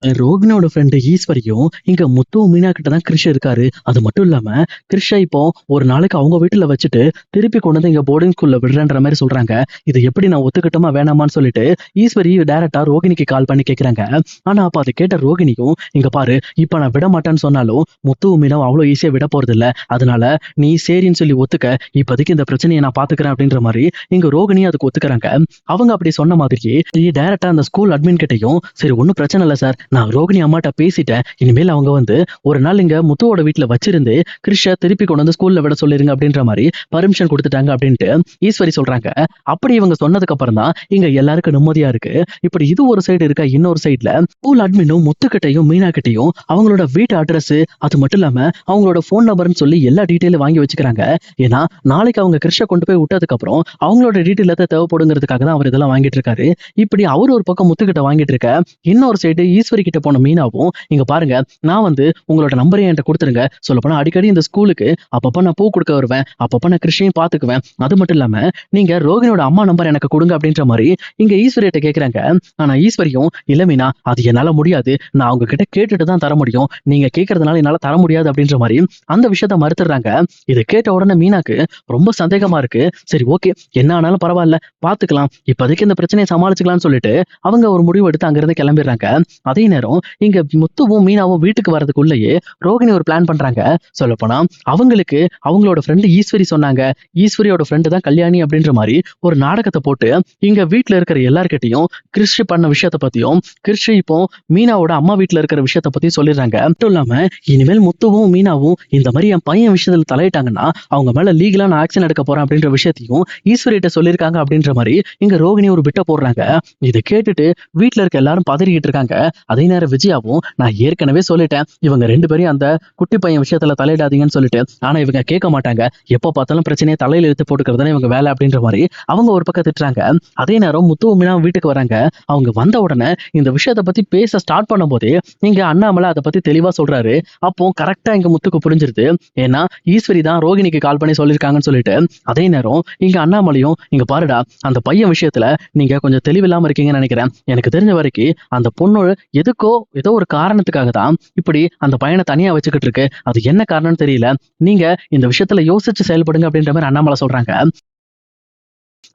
ரோகிணியோட friend ஈஸ்வரியும் இங்க முத்து மீனா கிட்ட தான் கிருஷ் இருக்காரு. அது மட்டும் இல்லாம கிருஷ்ஷை இப்போ ஒரு நாளைக்கு அவங்க வீட்டுல வச்சுட்டு திருப்பி கொண்டு வந்து இங்க போர்டிங் ஸ்கூல்ல விடுறேன்ற மாதிரி சொல்றாங்க. இது எப்படி நான் ஒத்துக்கிட்டோமா வேணாமான்னு சொல்லிட்டு ஈஸ்வரி டைரக்டா ரோகிணிக்கு கால் பண்ணி கேக்குறாங்க. ஆனா அப்ப அதை கேட்ட ரோகிணியும் இங்க பாரு, இப்ப நான் விட மாட்டேன்னு சொன்னாலும் முத்து மீனா அவ்வளவு ஈஸியா விட போறது இல்ல. அதனால நீ சரின்னு சொல்லி ஒத்துக்க, இப்போதைக்கு இந்த பிரச்சனையை நான் பாத்துக்கிறேன் அப்படின்ற மாதிரி இங்க ரோகிணி அதுக்கு ஒத்துக்கிறாங்க. அவங்க அப்படி சொன்ன மாதிரியே டைரக்டா அந்த ஸ்கூல் அட்மின் கிட்டையும் சரி ஒன்னும் பிரச்சனை இல்லை சார், நான் ரோகிணி அம்மாட்ட பேசிட்டேன், இனிமேல் அவங்க வந்து ஒரு நாள் இங்க முத்துவோட வீட்டுல வச்சிருந்து கிருஷ்ண திருப்பி கொண்டு வந்து ஸ்கூல்ல விட சொல்லிருங்க அப்படின்ற மாதிரி பர்மிஷன் கொடுத்துட்டாங்க அப்படின்ட்டு ஈஸ்வரி சொல்றாங்க. அப்படி இவங்க சொன்னதுக்கு அப்புறம் தான் இங்க எல்லாருக்கும் நிம்மதியா இருக்கு. இப்படி இது ஒரு சைடு இருக்க, இன்னொரு சைட்ல ஸ்கூல் அட்மினும் முத்துக்கிட்டையும் மீனா கிட்டையும் அவங்களோட வீட்டு அட்ரஸ், அது மட்டும் இல்லாம அவங்களோட போன் நம்பர்னு சொல்லி எல்லா டீட்டெயிலும் வாங்கி வச்சுக்கிறாங்க. ஏன்னா நாளைக்கு அவங்க கிருஷ்ண கொண்டு போய் விட்டதுக்கு அப்புறம் அவங்களோட டீட்டெயில் தேவைப்படுங்கிறதுக்காக தான் அவர் இதெல்லாம் வாங்கிட்டு இருக்காரு. இப்படி அவர் ஒரு பக்கம் முத்துக்கிட்ட வாங்கிட்டு இருக்க, இன்னொரு சைடு ஈஸ்வரி கிட்ட போன மீனாவும் இங்க பாருங்க, நான் வந்து உங்களோட நம்பரையும் என்கிட்ட கொடுத்துருங்க, சொல்லப்போனா அடிக்கடி இந்த ஸ்கூலுக்கு அப்பப்ப நான் பூ கொடுக்க வருவேன், அப்பப்ப நான் கிருஷ்ணையும் பாத்துக்குவேன், அது மட்டும் இல்லாம நீங்க ரோகிணியோட அம்மா நம்பர் எனக்கு கொடுங்க அப்படின்ற மாதிரி இங்க ஈஸ்வரியிட்ட கேக்குறாங்க. ஆனா ஈஸ்வரியும் இல்ல மீனா, அது என்னால முடியாது, நான் அவங்க கிட்ட கேட்டுட்டு தான் தர முடியும், நீங்க கேட்கறதுனால என்னால தர முடியாது அப்படின்ற மாதிரி அந்த விஷயத்த மறுத்துறாங்க. இதை கேட்ட உடனே மீனாக்கு ரொம்ப சந்தேகமா இருக்கு. சரி ஓகே, என்ன ஆனாலும் பரவாயில்ல, பாத்துக்கலாம், இப்போதைக்கு இந்த பிரச்சனையை சமாளிச்சுக்கலாம்னு சொல்லிட்டு அவங்க ஒரு முடிவு எடுத்து அங்கிருந்து கிளம்பிடுறாங்க. அதே நேரம் இங்க முத்துவும் மீனாவும் வீட்டுக்கு வரதுக்குள்ளேயே ரோகிணி ஒரு பிளான் பண்றாங்க. சொல்லப்போனா அவங்களுக்கு அவங்களோட ஃப்ரெண்டு ஈஸ்வரி சொன்னாங்க, ஈஸ்வரியோட ஃப்ரெண்டு தான் கல்யாணி அப்படின்ற மாதிரி ஒரு நாடகத்தை போட்டு இங்க வீட்டுல இருக்கிற எல்லார்கிட்டையும் கிறிஷ் பண்ண விஷயத்த பத்தியும் கிறிஷ் இப்போ மீனாவோட அம்மா வீட்டுல இருக்கிற விஷயத்த பத்தியும் சொல்லிடுறாங்க. மட்டும் இல்லாம இனிமேல் முத்துவும் மீனாவும் இந்த மாதிரி என் பையன் விஷயத்துல தலையிட்டாங்கன்னா அவங்க மேல லீகலா நான் ஆக்ஷன் எடுக்க போறேன் அப்படின்ற விஷயத்தையும் ஈஸ்வரிட்ட சொல்லியிருக்காங்க அப்படின்ற மாதிரி இங்க ரோகிணி ஒரு பிட்ட போடுறாங்க. இதை கேட்டுட்டு வீட்டுல இருக்க எல்லாரும் பதறிக்கிட்டு இருக்காங்க. அதே நேரம் விஜயாவும் நான் ஏற்கனவே சொல்லிட்டேன் இவங்க ரெண்டு பேரும் அந்த குட்டி பையன் விஷயத்துல தலையிடாதீங்கன்னு சொல்லிட்டு, ஆனா இவங்க கேட்க மாட்டாங்க, எப்ப பார்த்தாலும் பிரச்சனையை தலையில எடுத்து போட்டுக்கிறதுனா இவங்க வேலை அப்படின்ற மாதிரி அவங்க ஒரு பக்கம் திட்டுறாங்க. அதே நேரம் முத்து மீனா வீட்டுக்கு வராங்க. அவங்க வந்த உடனே இந்த விஷயத்தை பத்தி பேச ஸ்டார்ட் பண்ணும் போதே இங்க அண்ணாமலை அதை பத்தி தெளிவா சொல்றாரு. அப்போ கரெக்டா இங்க முத்துக்கு புரிஞ்சிருது, ஏன்னா ஈஸ்வரி தான் ரோகிணிக்கு கால் பண்ணி சொல்லியிருக்காங்கன்னு சொல்லிட்டு. அதே நேரம் இங்க அண்ணாமலையும் இங்க பாருடா, அந்த பையன் விஷயத்துல நீங்க கொஞ்சம் தெளிவில்லாம இருக்கீங்கன்னு நினைக்கிறேன், எனக்கு தெரிஞ்ச வரைக்கும் அந்த பொண்ணு எதுக்கோ ஏதோ ஒரு காரணத்துக்காக தான் இப்படி அந்த பையனை தனியா வச்சுக்கிட்டு இருக்கு, அது என்ன காரணம்னு தெரியல, நீங்க இந்த விஷயத்துல யோசிச்சு செயல்படுங்க அப்படின்ற மாதிரி அண்ணாமலை சொல்றாங்க.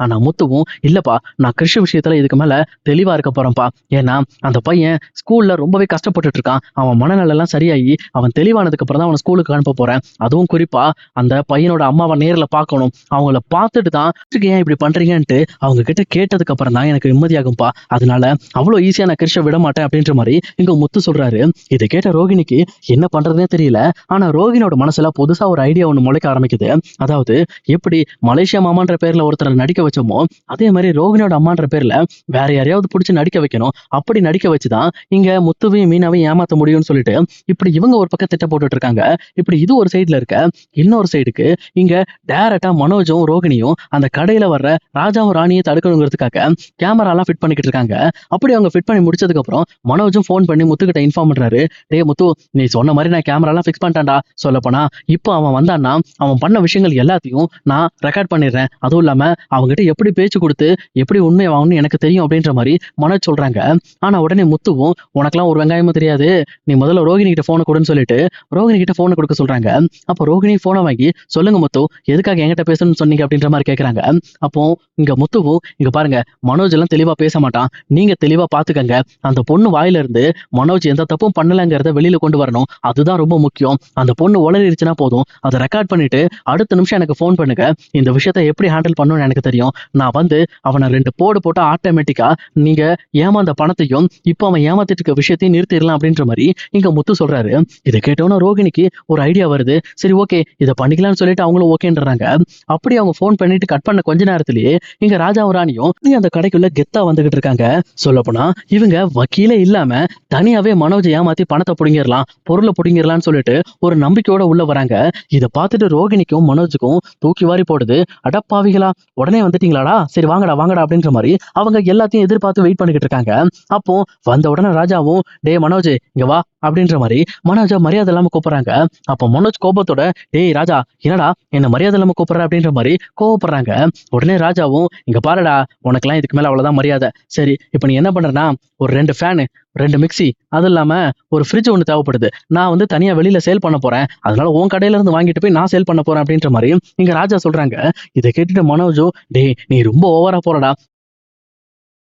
ஆனா முத்துவும் இல்லப்பா, நான் கிருஷி விஷயத்துல இதுக்கு மேல தெளிவா இருக்க போறேன்ப்பா, ஏன்னா அந்த பையன் ஸ்கூல்ல ரொம்பவே கஷ்டப்பட்டுட்டு இருக்கான், அவன் மனநல எல்லாம் சரியாகி அவன் தெளிவானதுக்கு அப்புறம் தான் அவன் ஸ்கூலுக்கு அனுப்ப போறேன், அதுவும் குறிப்பா அந்த பையனோட அம்மாவை நேர்ல பார்க்கணும், அவங்கள பார்த்துட்டு தான் ஏன் இப்படி பண்றீங்கன்ட்டு அவங்க கிட்ட கேட்டதுக்கு அப்புறம் தான் எனக்கு நிம்மதியாகும்பா, அதனால அவ்வளவு ஈஸியா நான் கிருஷ விட மாட்டேன் அப்படின்ற மாதிரி இங்க முத்து சொல்றாரு. இதை கேட்ட ரோகிணிக்கு என்ன பண்றதுனே தெரியல. ஆனா ரோகிணியோட மனசுல புதுசா ஒரு ஐடியா ஒண்ணு முளைக்க ஆரம்பிக்குது. அதாவது எப்படி மலேசியா மாமான்ற பேர்ல ஒருத்தரை நடிக்க வச்சோமோ அதே மாதிரி ரோகிணியோட அம்மான்ற பேர்ல வேற யாரையாவது பிடிச்சி நடிக்க வைக்கணும், அப்படி நடிக்க வச்சுதான் இங்க முத்துவையும் மீனாவையும் ஏமாத்த முடியும்னு சொல்லிட்டு இப்படி இவங்க ஒரு பக்கம் திட்டம் போட்டுட்டு இருக்காங்க. இப்படி இது ஒரு சைடுல இருக்க, இன்னொரு சைடுக்கு இங்க டைரக்டா மனோஜும் ரோகிணியும் அந்த கடையில வர்ற ராஜாவும் ராணியை தடுக்கணுங்கிறதுக்காக கேமரா எல்லாம் ஃபிட் பண்ணிக்கிட்டு இருக்காங்க. அப்படி அவங்க ஃபிட் பண்ணி முடிச்சதுக்கு அப்புறம் மனோஜும் போன் பண்ணி முத்துக்கிட்ட இன்ஃபார்ம் பண்றாரு. டே முத்து, நீ சொன்ன மாதிரி நான் கேமரா எல்லாம் ஃபிக்ஸ் பண்ணிட்டான்டா, சொல்லப்போனா இப்போ அவன் வந்தான்னா அவன் பண்ண விஷயங்கள் எல்லாத்தையும் நான் ரெக்கார்ட் பண்ணிடுறேன், அதுவும் இல்லாம அவங்ககிட்ட எப்படி பேச்சு கொடுத்து எப்படி உண்மை வாங்கணும்னு எனக்கு தெரியும் அப்படின்ற மாதிரி மனோஜ் சொல்றாங்க. ஆனா உடனே முத்துவும் உனக்கெல்லாம் ஒரு வெங்காயமும் தெரியாது, நீ முதல்ல ரோகிணி கிட்ட போனை கொடுன்னு சொல்லிட்டு ரோகிணி கிட்ட போனை கொடுக்க சொல்றாங்க. அப்போ ரோகிணி போனை வாங்கி சொல்லுங்க முத்து, எதுக்காக என்கிட்ட பேசணும்னு சொன்னீங்க அப்படின்ற மாதிரி கேட்கறாங்க. அப்போ இங்க முத்துவும் இங்க பாருங்க, மனோஜ் எல்லாம் தெளிவா பேச மாட்டான், நீங்க தெளிவா பாத்துக்கங்க, அந்த பொண்ணு வாயில இருந்து மனோஜ் எந்த தப்பும் பண்ணலங்கிறத வெளியில கொண்டு வரணும், அதுதான் ரொம்ப முக்கியம், அந்த பொண்ணு உளறிடுச்சுன்னா போதும், அதை ரெக்கார்ட் பண்ணிட்டு அடுத்த நிமிஷம் எனக்கு போன் பண்ணுங்க, இந்த விஷயத்தை எப்படி ஹேண்டில் பண்ணணும்னு எனக்கு தெரியும், நான் வந்து அவனை ரெண்டு போடு போட்டு ஆட்டோமேட்டிக்கா நீங்க ஏமாந்த பணத்தையும் இப்போ அவன் ஏமாத்திட்டு இருக்க விஷயத்தையும் நிறுத்திடலாம் அப்படின்ற மாதிரி இங்க முத்து சொல்றாரு. இதை கேட்டோன்னா ரோகிணிக்கு ஒரு ஐடியா வருது. சரி ஓகே, இதை பண்ணிக்கலாம்னு சொல்லிட்டு அவங்களும் ஓகேன்றாங்க. அப்படி அவங்க போன் பண்ணிட்டு கட் பண்ண கொஞ்ச நேரத்திலேயே இங்க ராஜாவும் ராணியும் அந்த கடைக்குள்ள கெத்தா வந்துகிட்டு இருக்காங்க. சொல்லப்போனா இவங்க வக்கீலே இல்லாம தனியாவே மனோஜ் ஏமாத்தி பணத்தை புடிங்கிடலாம், பொருளை புடிங்கிடலாம்னு சொல்லிட்டு ஒரு நம்பிக்கையோட உள்ள வராங்க. இதை பார்த்துட்டு ரோகிணிக்கும் மனோஜுக்கும் தூக்கி வாரி போடுது. அடப்பாவிகளா, உடனே வந்துட்டீங்களாடா, சரி வாங்கடா வாங்கடா அப்படின்ற மாதிரி அவங்க எல்லாத்தையும் எதிர்பார்த்து வெயிட் பண்ணிக்கிட்டு இருக்காங்க. அப்போ வந்த உடனே ராஜாவும் டே மனோஜ் இங்க வா அப்படின்ற மாதிரி மனோஜா மரியாதை இல்லாம கூப்பிடுறாங்க. அப்போ மனோஜ் கோபத்தோட டேய் ராஜா, என்னடா என்ன மரியாதை இல்லாம கூப்பிடுற அப்படின்ற மாதிரி கோவப்படுறாங்க. உடனே ராஜாவும் இங்க பாருடா, உனக்கெல்லாம் இதுக்கு மேல அவ்வளவுதான் மரியாதை, சரி இப்ப நீ என்ன பண்றனா ஒரு ரெண்டு ஃபேனு 2 மிக்ஸி, அது இல்லாம ஒரு ஃப்ரிட்ஜ் ஒண்ணு தேவைப்படுது. நான் வந்து தனியா வெளியில சேல் பண்ண போறேன். அதனால உன் கடையில இருந்து வாங்கிட்டு போய் நான் சேல் பண்ண போறேன் அப்படின்ற மாரி இங்க ராஜா சொல்றாங்க. இத கேட்டுட்டு மனோஜும், "டேய் நீ ரொம்ப ஓவரா போறடா.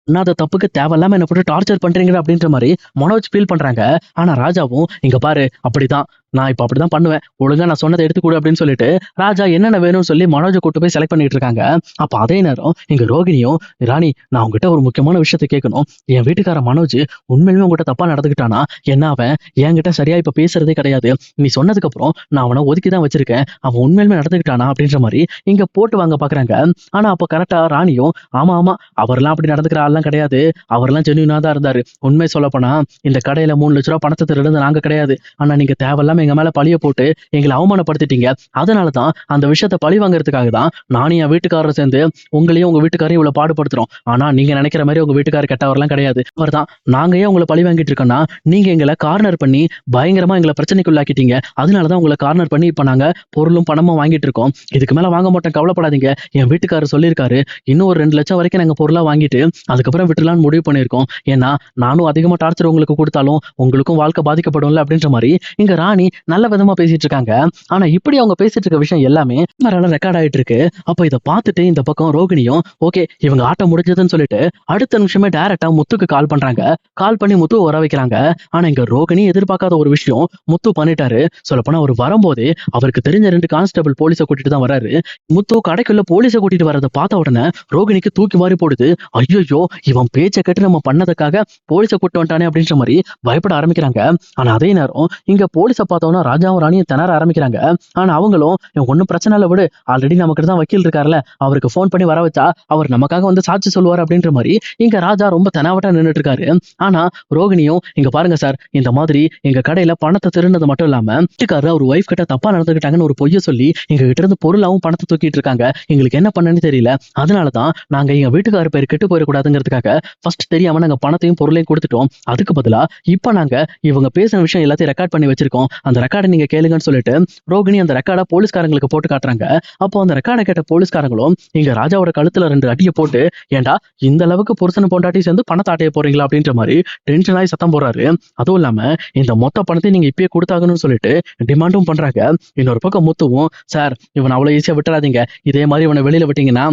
பண்ணாத தப்புக்கு தேவையில்லாம என்ன போட்டு டார்ச்சர் பண்றீங்கடா" அப்படின்ற மாரி மனோஜ் ஃபீல் பண்றாங்க. ஆனா ராஜாவும், "இங்க பாரு அப்படிதான். நான் இப்ப அப்படிதான் பண்ணுவேன். ஒழுங்கா நான் சொன்னத எடுத்துக் குடு" அப்படின்னு சொல்லிட்டு ராஜா என்னென்ன வேணும்னு சொல்லி மனோஜ கூட்டு போய் செலக்ட் பண்ணிட்டு இருக்காங்க. அப்ப அதே நேரம் இங்க ரோகிணியும், "ராணி நான் உன்கிட்ட ஒரு முக்கியமான விஷயத்த கேட்கணும். என் வீட்டுக்காரன் மனோஜ் உண்மையிலுமே உன்கிட்ட தப்பா நடந்துக்கிட்டானா? ஏன்னா அவன் என்கிட்ட சரியா இப்ப பேசுறதே கிடையாது. நீ சொன்னதுக்கு அப்புறம் நான் அவன ஒதுக்கி தான் வச்சிருக்கேன். அவன் உண்மையிலுமே நடந்துக்கிட்டானா?" அப்படின்ற மாரி இங்க போட்டு வாங்க பாக்குறாங்க. ஆனா அப்ப கரெக்ட்டா ராணியும், "ஆமா, ஆமா. அவர்லாம் அப்படி நடந்துக்கிற ஆள்லாம் கிடையாது. அவர்லாம் ஜென்யூனா தான் இருந்தாரு. உண்மை சொல்லப்போனா இந்த கடையில ரூ. 3,00,000 பணத்த திருடுனது நாங்க கிடையாது. ஆனா நீங்க தேவையில்லாம எங்க மேல பழிய போட்டு எங்கள அவமானப்படுத்திட்டீங்க. அதனால தான் அந்த விஷயத்த பழி வாங்குறதுக்காக தான் நானும் என் வீட்டுக்காரரும் சேர்ந்து உங்களையும் உங்க வீட்டுக்காரையும் இவ்வளவு பாடுபடுத்துறோம். ஆனா நீங்க நினைக்கிற மாதிரி உங்க வீட்டுக்காரர் கெட்டவர்லாம் கிடையாது. அவர்தான். நாங்க ஏன் உங்கள பழி வாங்கிட்டு இருக்கோம்னா, நீங்க எங்கள கார்னர் பண்ணி பயங்கரமா எங்கள பிரச்சனைக்குள்ளாக்கிட்டீங்க. அதனால தான் உங்கள கார்னர் பண்ணி இப்ப நாங்க பொருளும் பணமும் வாங்கிட்டு இருக்கோம். இதுக்கு மேல வாங்க மாட்டோம், கவலைப்படாதீங்க. என் வீட்டுக்காரர் சொல்லியிருக்காரு. இன்னும் ஒரு 2,00,000 வரைக்கும் நாங்க பொருளா வாங்கிட்டு அதுக்கப்புறம் விட்டுறலாம்னு முடிவு பண்ணியிருக்கோம். ஏன்னா நானும் அதிகமா டார்ச்சர் உங்களுக்கு கொடுத்தாலும் உங்களுக்கும் வாழ்க்கை பாதிக்கப்படும்ல அப்படின்ற மாரி இங்க ராணி நல்ல விதமா பேசிட்டு இருக்காங்க. ஆனா இப்படி அவங்க பேசிட்டு இருக்க விஷயம் எல்லாமே கேமரால ரெக்கார்ட் ஆயிட்டு இருக்கு. அப்ப இத பார்த்துட்டு இந்த பக்கம் ரோகிணியும், ஓகே இவங்க ஆட்டம் முடிஞ்சதுன்னு சொல்லிட்டு அடுத்த நிமிஷமே டைரக்டா முத்துக்கு கால் பண்றாங்க. கால் பண்ணி முத்துவ வர வைக்கிறாங்க. ஆனா இங்க ரோகிணி எதிர்பார்க்காத ஒரு விஷயம் முத்து பண்ணிட்டாரு. சொல்லப்போனா அவர் வரும்போதே அவருக்கு தெரிஞ்ச 2 கான்ஸ்டபிள் போலீஸ கூட்டிட்டு தான் வராரு. முத்து கடைக்குள்ள போலீஸ கூட்டிட்டு வரத பார்த்த உடனே ரோகிணிக்கு தூக்கி வாரி போடுது. ஐயையோ! இவன் பேச்ச கேட்டு நம்ம பண்ணதுக்காக போலீஸ கூட்டிட்டு வந்துட்டானே அப்படின்ற மாரி பயப்பட ஆரம்பிக்கிறாங்க. ஆனா அதே நேரம் இங்க போலீஸ பார்த்தோம்னா ராஜாவும் ராணியும் திணற ஆரம்பிக்கிறாங்க. ஆனா அவங்களும், ஒண்ணும் பிரச்சனை இல்ல விடு. ஆல்ரெடி நமக்கிட்ட தான் வக்கீல் இருக்கார்ல. அவருக்கு ஃபோன் பண்ணி வர வச்சா அவர் நமக்காக வந்து சாட்சி சொல்லுவாரு அப்படின்ற மாரி இங்க ராஜா ரொம்ப தெனாவட்டா நின்னுட்டு இருக்காரு. ஆனா ரோகிணியும், இங்க பாருங்க சார், இந்த மாதிரி எங்க கடையில பணத்த திருடுனது மட்டும் இல்லாம வீட்டுக்காரர் அவர் ஒய்ஃப் கிட்ட தப்பா நடந்துக்கிட்டாங்கன்னு ஒரு பொய்ய சொல்லி எங்க கிட்ட இருந்து பொருளாவும் பணத்த தூக்கிட்டு இருக்காங்க. எங்களுக்கு என்ன பண்ணன்னு தெரியல. அதனால தான் நாங்க எங்க வீட்டுக்காரர் பேர் கெட்டு போயிடக்கூடாதுங்கிறதுக்காக ஃபர்ஸ்ட் தெரியாம நாங்க பணத்தையும் பொருளையும் கொடுத்துட்டோம். அதுக்கு பதிலா இப்ப நாங்க இவங்க பேசின விஷயம் எல்லாத்தையும் ரெக்கார்ட் பண்ணி வச்சிருக்கோம். அந்த ரெக்கார்டை நீங்க கேளுங்கன்னு சொல்லிட்டு ரோகிணி அந்த ரெக்கார்டை போலீஸ்காரங்களுக்கு போட்டு காட்டுறாங்க. அப்போ அந்த ரெக்கார்டை கேட்ட போலீஸ்காரங்களும் இங்க ராஜாவோட கழுத்துல 2 அடியை போட்டு, ஏண்டா இந்த அளவுக்கு புருஷன் பொண்டாட்டி சேர்ந்து பணத்தை ஆட்டைய போறீங்களா அப்படின்ற மாதிரி டென்ஷன் ஆகி சத்தம் போடுறாரு. அதுவும் இல்லாம இந்த மொத்த பணத்தையும் நீங்க இப்பயே கொடுத்தாகணும்னு சொல்லிட்டு டிமாண்டும் பண்றாங்க. இன்னொரு பக்கம் முத்துவும், சார் இவன் அவ்வளவு ஈஸியா விட்டுறாதீங்க. இதே மாதிரி இவனை வெளியில விட்டீங்கன்னா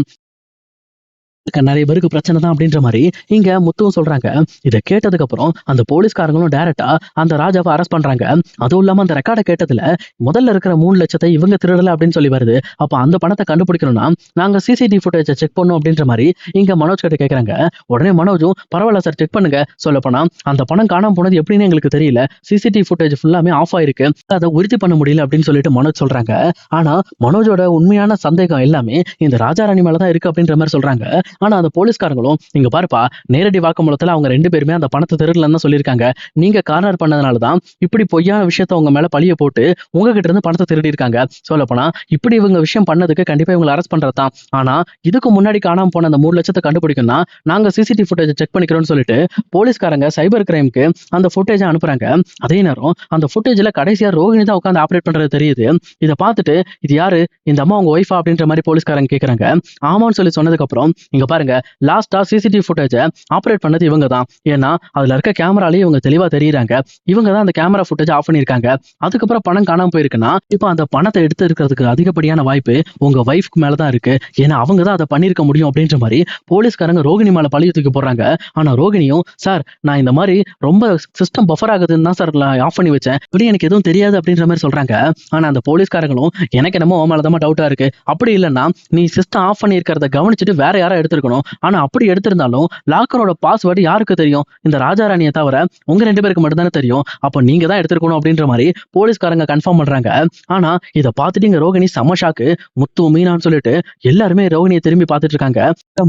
நிறைய பேருக்கு பிரச்சனை தான் அப்படின்ற மாதிரி இங்க முத்துவும் சொல்றாங்க. இதை கேட்டதுக்கு அப்புறம் அந்த போலீஸ்காரங்களும் டைரக்டா அந்த ராஜாவை அரெஸ்ட் பண்றாங்க. அதுவும் இல்லாம அந்த ரெக்கார்டை கேட்டதுல முதல்ல இருக்கிற 3,00,000 இவங்க திருடல அப்படின்னு சொல்லி வருது. அப்ப அந்த பணத்தை கண்டுபிடிக்கணும்னா நாங்க சிசிடிவி ஃபுட்டேஜை செக் பண்ணோம் அப்படின்ற மாதிரி இங்க மனோஜ் கிட்ட கேக்குறாங்க. உடனே மனோஜும், பரவாயில்ல சார் செக் பண்ணுங்க. சொல்லப்போனா அந்த பணம் காணாம போனது எப்படின்னு எங்களுக்கு தெரியல. சிசிடிவி ஃபுட்டேஜ் ஃபுல்லாமே ஆஃப் ஆயிருக்கு. அதை உறுதி பண்ண முடியல அப்படின்னு சொல்லிட்டு மனோஜ் சொல்றாங்க. ஆனா மனோஜோட உண்மையான சந்தேகம் எல்லாமே இந்த ராஜாராணி மேலதான் இருக்கு அப்படின்ற மாதிரி சொல்றாங்க. ஆனா அந்த போலீஸ்காரங்களும், இங்க பாருப்பா, நேரடி வாக்குமூலத்துல அவங்க 2 பேருமே அந்த பணத்தை திருடலன்னு தான் சொல்லியிருக்காங்க. நீங்க கார்னர் பண்ணதுனாலதான் இப்படி பொய்யான விஷயத்த உங்க மேல பழிய போட்டு உங்ககிட்ட இருந்து பணத்தை திருடி இருக்காங்க. சொல்லப்போனா இப்படி இவங்க விஷயம் பண்ணதுக்கு கண்டிப்பா இவங்களை அரெஸ்ட் பண்றதுதான். ஆனா இதுக்கு முன்னாடி காணாம போன அந்த 3,00,000 கண்டுபிடிக்கணும்னா நாங்க சிசிடிவி ஃபுட்டேஜ் செக் பண்ணிக்கிறோம்னு சொல்லிட்டு போலீஸ்காரங்க சைபர் கிரைம்க்கு அந்த ஃபுட்டேஜை அனுப்புறாங்க. அதே நேரம் அந்த ஃபுட்டேஜ்ல கடைசியா ரோகிணி தான் உட்காந்து ஆப்ரேட் பண்றது தெரியுது. இதை பார்த்துட்டு, இது யாரு, இந்த அம்மா உங்க ஒய்ஃபா அப்படின்ற மாதிரி போலீஸ்காரங்க கேக்குறாங்க. ஆமான்னு சொல்லி சொன்னதுக்கு அப்புறம், இங்க பாருங்க, லாஸ்டா சிசிடிவி ஃபுட்டேஜை ஆப்ரேட் பண்ணது இவங்க தான். ஏன்னா அதுல இருக்க கேமராலேயே இவங்க தெளிவா தெரியுறாங்க. இவங்க தான் அந்த கேமரா ஃபுட்டேஜ் ஆஃப் பண்ணிருக்காங்க. அதுக்கப்புறம் பணம் காணாம போயிருக்குன்னா இப்போ அந்த பணத்தை எடுத்து இருக்கிறதுக்கு அதிகப்படியான வாய்ப்பு உங்க ஒய்ஃப்க்கு மேலதான் இருக்கு. ஏன்னா அவங்க தான் அதை பண்ணிருக்க முடியும் அப்படின்ற மாதிரி போலீஸ்காரங்க ரோகிணி மேல பழிய தூக்கி போடுறாங்க. ஆனா ரோகிணியும், சார் நான் இந்த மாதிரி ரொம்ப சிஸ்டம் பஃபர் ஆகுதுன்னு தான் சார் ஆஃப் பண்ணி வச்சேன், இப்படி எனக்கு எதுவும் தெரியாது அப்படின்ற மாதிரி சொல்றாங்க. ஆனா அந்த போலீஸ்காரங்களும், எனக்கு என்னமோ உன் மேலதான் டவுட்டா இருக்கு. அப்படி இல்லைன்னா நீ சிஸ்டம் ஆஃப் பண்ணி இருக்கிறத கவனிச்சுட்டு வேற யாரா எடுத்திருக்கணும். ஆனா அப்படி எடுத்திருந்தாலும் லாக்கரோட பாஸ்வேர்டு யாருக்கு தெரியும்? இந்த ராஜாராணியை தவிர உங்க 2 பேருக்கு மட்டும் தானே தெரியும். அப்ப நீங்க தான் எடுத்திருக்கணும் அப்படின்ற மாதிரி போலீஸ்காரங்க கன்ஃபார்ம் பண்றாங்க. ஆனா இதை பார்த்துட்டு இங்க ரோகிணி செம ஷாக்கு. முத்து மீனான்னு சொல்லிட்டு எல்லாருமே ரோகிணியை திரும்பி பார்த்துட்டு இருக்காங்க.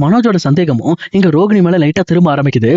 மனோஜோட சந்தேகமும் இங்க ரோகிணி மேல லைட்டா திரும்ப ஆரம்பிக்குது.